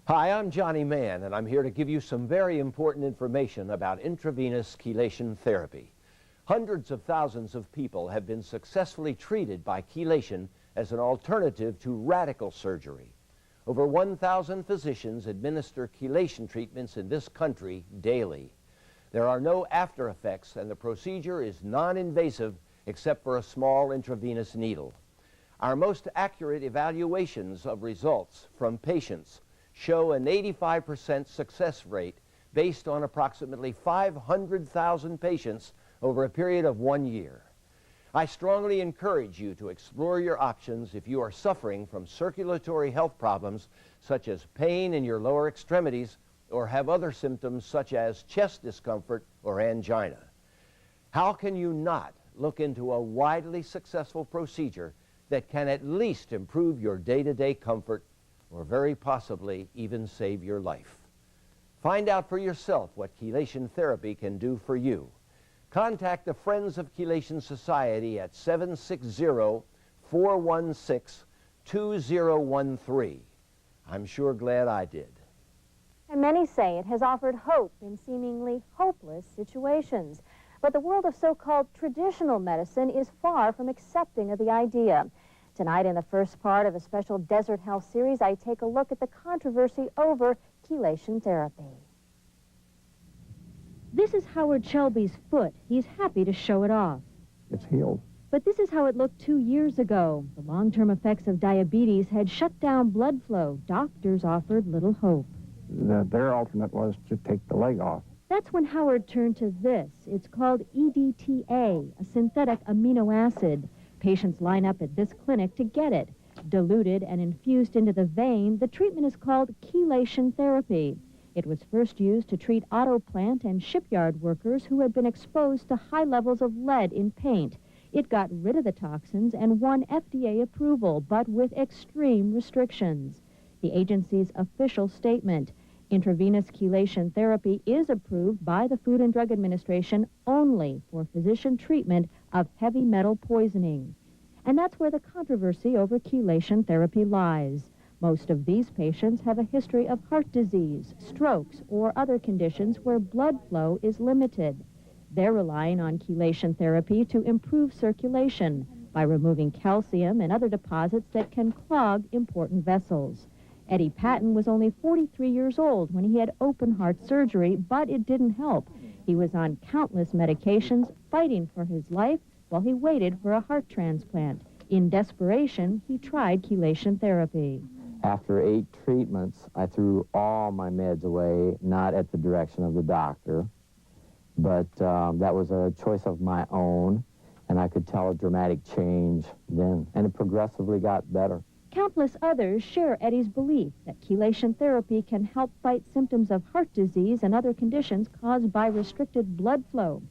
Hi, I'm Johnny Mann, and I'm here to give you some very important information about intravenous chelation therapy. Hundreds of thousands of people have been successfully treated by chelation as an alternative to radical surgery. Over 1,000 physicians administer chelation treatments in this country daily. There are no after effects, and the procedure is non-invasive except for a small intravenous needle. Our most accurate evaluations of results from patients show an 85% success rate based on approximately 500,000 patients over a period of 1 year. I strongly encourage you to explore your options if you are suffering from circulatory health problems such as pain in your lower extremities or have other symptoms such as chest discomfort or angina. How can you not look into a widely successful procedure that can at least improve your day-to-day comfort or very possibly even save your life? Find out for yourself what chelation therapy can do for you. Contact the Friends of Chelation Society at 760-416-2013. I'm sure glad I did. And many say it has offered hope in seemingly hopeless situations. But the world of so-called traditional medicine is far from accepting of the idea. Tonight, in the first part of a special Desert Health series, I take a look at the controversy over chelation therapy. This is Howard Shelby's foot. He's happy to show it off. It's healed. But this is how it looked 2 years ago. The long-term effects of diabetes had shut down blood flow. Doctors offered little hope. Their alternate was to take the leg off. That's when Howard turned to this. It's called EDTA, a synthetic amino acid. Patients line up at this clinic to get it. Diluted and infused into the vein, the treatment is called chelation therapy. It was first used to treat auto plant and shipyard workers who had been exposed to high levels of lead in paint. It got rid of the toxins and won FDA approval, but with extreme restrictions. The agency's official statement: intravenous chelation therapy is approved by the Food and Drug Administration only for physician treatment of heavy metal poisoning. And that's where the controversy over chelation therapy lies. Most of these patients have a history of heart disease, strokes, or other conditions where blood flow is limited. They're relying on chelation therapy to improve circulation by removing calcium and other deposits that can clog important vessels. Eddie Patton was only 43 years old when he had open heart surgery, but it didn't help. He was on countless medications, fighting for his life while he waited for a heart transplant. In desperation, he tried chelation therapy. After 8 treatments, I threw all my meds away, not at the direction of the doctor, but that was a choice of my own, and I could tell a dramatic change then, and it progressively got better. Countless others share Eddie's belief that chelation therapy can help fight symptoms of heart disease and other conditions caused by restricted blood flow.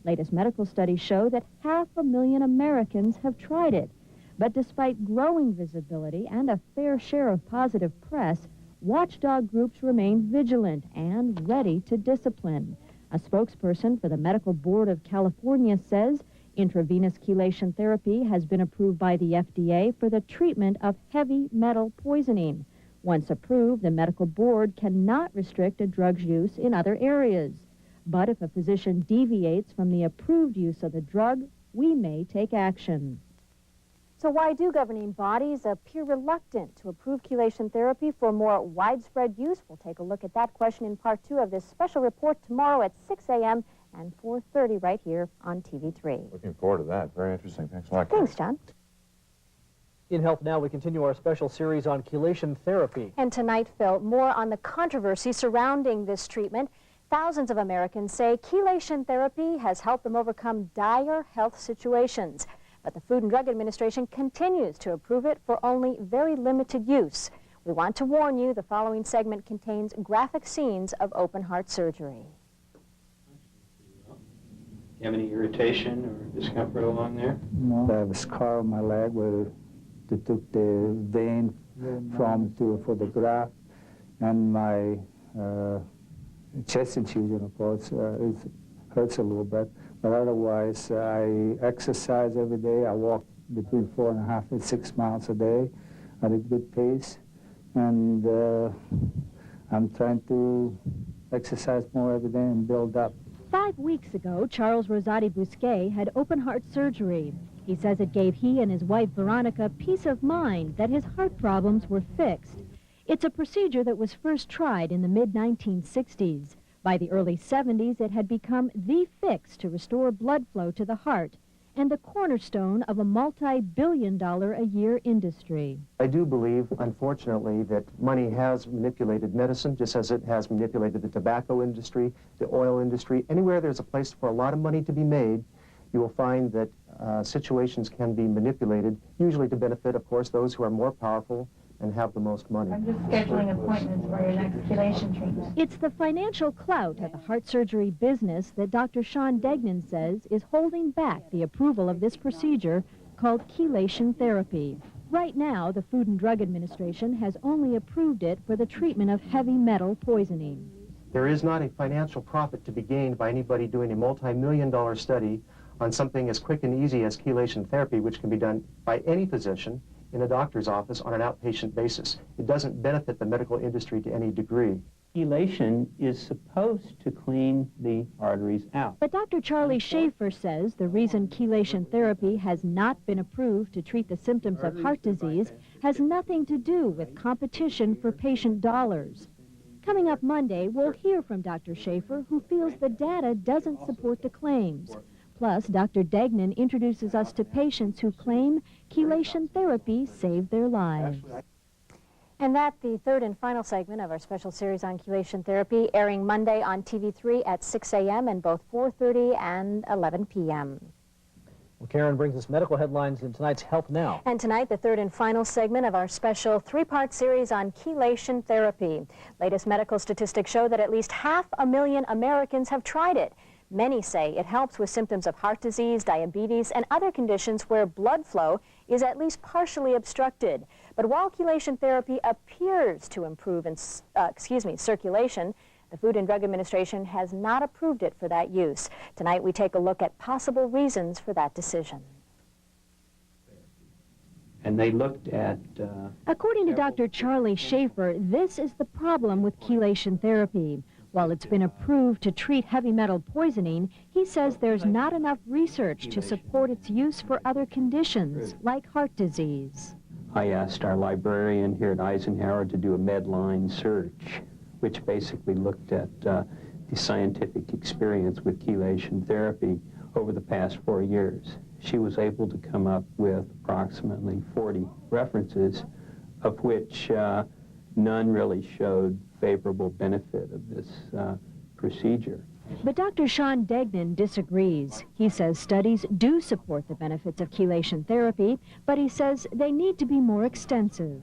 Latest medical studies show that 500,000 Americans have tried it. But despite growing visibility and a fair share of positive press, watchdog groups remain vigilant and ready to discipline. A spokesperson for the Medical Board of California says intravenous chelation therapy has been approved by the FDA for the treatment of heavy metal poisoning. Once approved, the medical board cannot restrict a drug's use in other areas. But if a physician deviates from the approved use of the drug, we may take action. So why do governing bodies appear reluctant to approve chelation therapy for more widespread use? We'll take a look at that question in part 2 of this special report tomorrow at 6 a.m. and 4:30 right here on TV3. Looking forward to that. Very interesting. Thanks a lot. Thanks, John. In Health Now, we continue our special series on chelation therapy. And tonight, Phil, more on the controversy surrounding this treatment. Thousands of Americans say chelation therapy has helped them overcome dire health situations. But the Food and Drug Administration continues to approve it for only very limited use. We want to warn you, the following segment contains graphic scenes of open heart surgery. Do you have any irritation or discomfort along there? No. I have a scar on my leg where they took the vein for the graft, and my chest infusion, of course, it hurts a little bit. But otherwise, I exercise every day. I walk between 4.5 and 6 miles a day at a good pace. And I'm trying to exercise more every day and build up. 5 weeks ago, Charles Rosati Bousquet had open-heart surgery. He says it gave he and his wife, Veronica, peace of mind that his heart problems were fixed. It's a procedure that was first tried in the mid-1960s. By the early 70s, it had become the fix to restore blood flow to the heart and the cornerstone of a multi-billion-dollar-a-year industry. I do believe, unfortunately, that money has manipulated medicine, just as it has manipulated the tobacco industry, the oil industry. Anywhere there's a place for a lot of money to be made, you will find that situations can be manipulated, usually to benefit, of course, those who are more powerful and have the most money. I'm just scheduling appointments for your next chelation treatment. It's the financial clout of the heart surgery business that Dr. Sean Degnan says is holding back the approval of this procedure called chelation therapy. Right now, the Food and Drug Administration has only approved it for the treatment of heavy metal poisoning. There is not a financial profit to be gained by anybody doing a multi-million-dollar study on something as quick and easy as chelation therapy, which can be done by any physician in a doctor's office on an outpatient basis. It doesn't benefit the medical industry to any degree. Chelation is supposed to clean the arteries out. But Dr. Charlie Schaefer says the reason chelation therapy has not been approved to treat the symptoms of heart disease has nothing to do with competition for patient dollars. Coming up Monday, we'll hear from Dr. Schaefer, who feels the data doesn't support the claims. Plus, Dr. Degnan introduces us to patients who claim chelation therapy saved their lives. And that's the third and final segment of our special series on chelation therapy, airing Monday on TV3 at 6 a.m. and both 4:30 and 11 p.m. Well, Karen brings us medical headlines in tonight's Health Now. And tonight, the third and final segment of our special three-part series on chelation therapy. Latest medical statistics show that at least 500,000 Americans have tried it. Many say it helps with symptoms of heart disease, diabetes, and other conditions where blood flow is at least partially obstructed. But while chelation therapy appears to improve circulation, the Food and Drug Administration has not approved it for that use. Tonight, we take a look at possible reasons for that decision. And they looked at... According to Dr. Charlie Schaefer, this is the problem with chelation therapy. While it's been approved to treat heavy metal poisoning, he says there's not enough research to support its use for other conditions, like heart disease. I asked our librarian here at Eisenhower to do a Medline search, which basically looked at the scientific experience with chelation therapy over the past 4 years. She was able to come up with approximately 40 references, of which none really showed favorable benefit of this procedure. But Dr. Sean Degnan disagrees. He says studies do support the benefits of chelation therapy, but he says they need to be more extensive.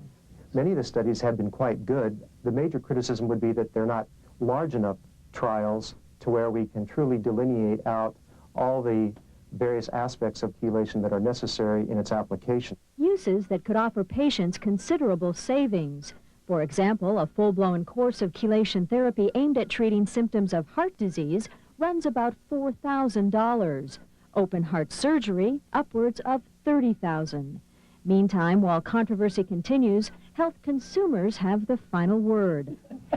Many of the studies have been quite good. The major criticism would be that they're not large enough trials to where we can truly delineate out all the various aspects of chelation that are necessary in its application. Uses that could offer patients considerable savings. For example, a full-blown course of chelation therapy aimed at treating symptoms of heart disease runs about $4,000. Open heart surgery, upwards of $30,000. Meantime, while controversy continues, health consumers have the final word.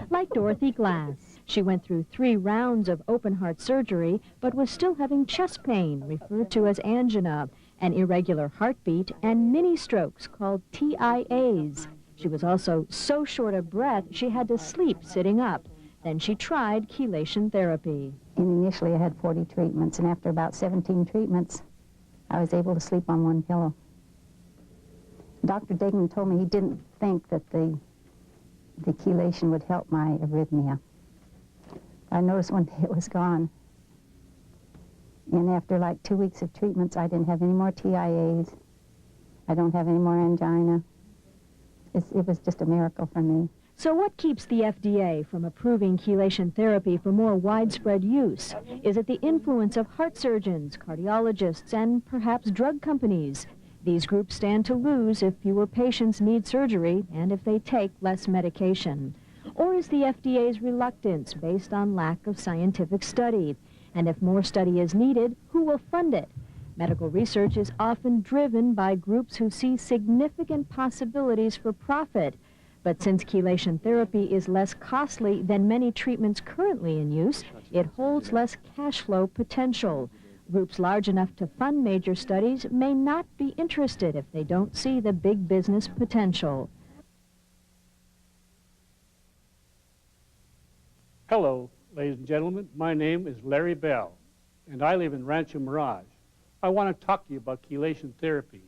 Like Dorothy Glass. She went through 3 rounds of open heart surgery, but was still having chest pain, referred to as angina, an irregular heartbeat, and mini-strokes called TIAs. She was also so short of breath, she had to sleep sitting up. Then she tried chelation therapy. And initially I had 40 treatments, and after about 17 treatments, I was able to sleep on one pillow. Dr. Degnan told me he didn't think that the chelation would help my arrhythmia. I noticed one day it was gone. And after like 2 weeks of treatments, I didn't have any more TIAs. I don't have any more angina. It was just a miracle for me. So what keeps the FDA from approving chelation therapy for more widespread use? Is it the influence of heart surgeons, cardiologists, and perhaps drug companies? These groups stand to lose if fewer patients need surgery and if they take less medication. Or is the FDA's reluctance based on lack of scientific study? And if more study is needed, who will fund it? Medical research is often driven by groups who see significant possibilities for profit. But since chelation therapy is less costly than many treatments currently in use, it holds less cash flow potential. Groups large enough to fund major studies may not be interested if they don't see the big business potential. Hello, ladies and gentlemen. My name is Larry Bell, and I live in Rancho Mirage. I want to talk to you about chelation therapy,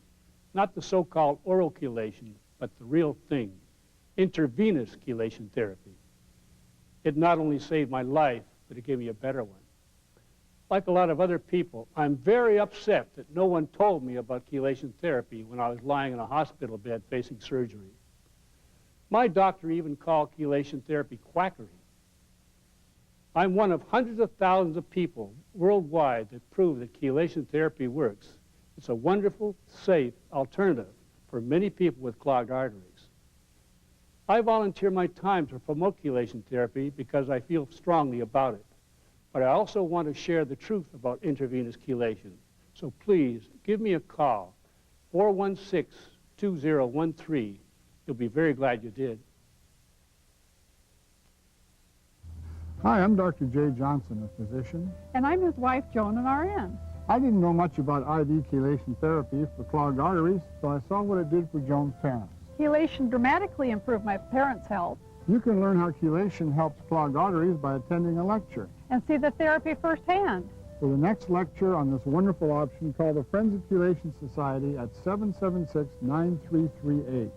not the so-called oral chelation, but the real thing, intravenous chelation therapy. It not only saved my life, but it gave me a better one. Like a lot of other people, I'm very upset that no one told me about chelation therapy when I was lying in a hospital bed facing surgery. My doctor even called chelation therapy quackery. I'm one of hundreds of thousands of people worldwide that prove that chelation therapy works. It's a wonderful, safe alternative for many people with clogged arteries. I volunteer my time to promote chelation therapy because I feel strongly about it. But I also want to share the truth about intravenous chelation. So please, give me a call, 416-2013. You'll be very glad you did. Hi, I'm Dr. Jay Johnson, a physician. And I'm his wife, Joan, an RN. I didn't know much about IV chelation therapy for clogged arteries, so I saw what it did for Joan's parents. Chelation dramatically improved my parents' health. You can learn how chelation helps clogged arteries by attending a lecture. And see the therapy firsthand. For the next lecture on this wonderful option, call the Friends of Chelation Society at 776-9338.